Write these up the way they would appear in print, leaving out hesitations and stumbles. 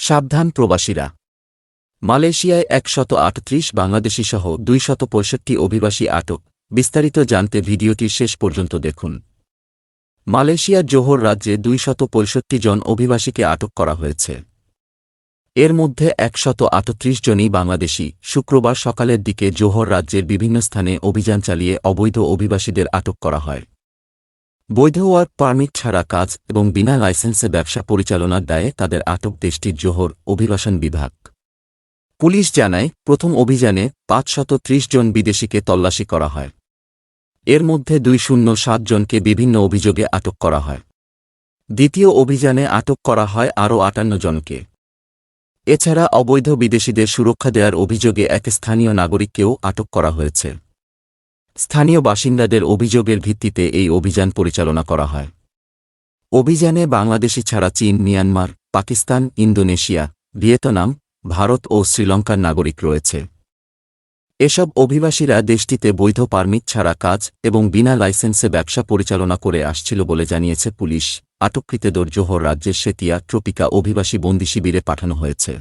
সাবধান প্রবাসীরা। মালয়েশিয়ায় ১৩৮ বাংলাদেশিসহ ২৬৫ অভিবাসী আটক। বিস্তারিত জানতে ভিডিওটি শেষ পর্যন্ত দেখুন। মালয়েশিয়ার জোহর রাজ্যে ২৬৫ জন অভিবাসীকে আটক করা হয়েছে। এর মধ্যে ১৩৮ জনই বাংলাদেশি। শুক্রবার সকালের দিকে জোহর রাজ্যের বিভিন্ন স্থানে অভিযান চালিয়ে অবৈধ অভিবাসীদের আটক করা হয়। বৈধ ওয়ার্ক পারমিট ছাড়া কাজ এবং বিনা লাইসেন্সে ব্যবসা পরিচালনার দায়ে তাদের আটক দেশটির জোহর অভিবাসন বিভাগ। পুলিশ জানায়, প্রথম অভিযানে ৫৩০ জন বিদেশিকে তল্লাশি করা হয়। এর মধ্যে ২০৭ জনকে বিভিন্ন অভিযোগে আটক করা হয়। দ্বিতীয় অভিযানে আটক করা হয় আরও ৫৮ জনকে। এছাড়া অবৈধ বিদেশিদের সুরক্ষা দেওয়ার অভিযোগে এক স্থানীয় নাগরিককেও আটক করা হয়েছে। স্থানীয় বাসিন্দাদের অভিযোগের ভিত্তিতে এই অভিযান পরিচালনা করা হয়। অভিযানে বাংলাদেশি ছাড়া চীন, Myanmar, Pakistan, Indonesia, Vietnam, Bharat ও শ্রীলঙ্কার নাগরিক রয়েছে। এসব অভিবাসীরা দেশটিতে বৈধ পারমিট ছাড়া কাজ এবং বিনা লাইসেন্সে ব্যবসা পরিচালনা করে আসছিল বলে জানিয়েছে পুলিশ। আটককৃতদের জোহর রাজ্যের সেতিয়া ট্রপিকা অভিবাসী বন্দি শিবিরে পাঠানো হয়েছে।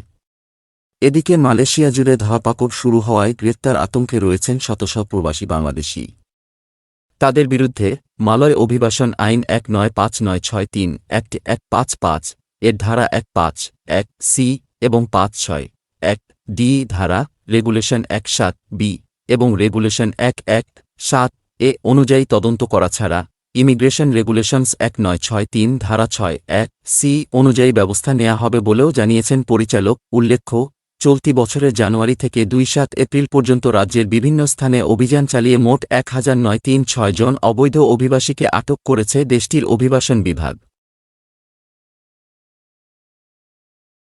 এদিকে মালয়েশিয়া জুড়ে ধরপাকড় শুরু হওয়ায় গ্রেপ্তার আতঙ্কে রয়েছেন শত শত প্রবাসী বাংলাদেশি। তাদের বিরুদ্ধে মালয় অভিবাসন আইন ১৯৫৯৬৩ অ্যাক্ট ১৫৫ এর ধারা ১৫(1)(c) এবং ৫৬(1)(d) ধারা, রেগুলেশন ১৭(b) এবং রেগুলেশন ১১(7)(a) অনুযায়ী তদন্ত করা ছাড়া ইমিগ্রেশন রেগুলেশনস ১৯৬৩ ধারা ৬(1)(c) অনুযায়ী ব্যবস্থা নেওয়া হবে বলেও জানিয়েছেন পরিচালক। উল্লেখ্য, চলতি বছরের জানুয়ারি থেকে ২-৭ এপ্রিল পর্যন্ত রাজ্যের বিভিন্ন স্থানে অভিযান চালিয়ে মোট ১৯৩৬ জন অবৈধ অভিবাসীকে আটক করেছে দেশটির অভিবাসন বিভাগ।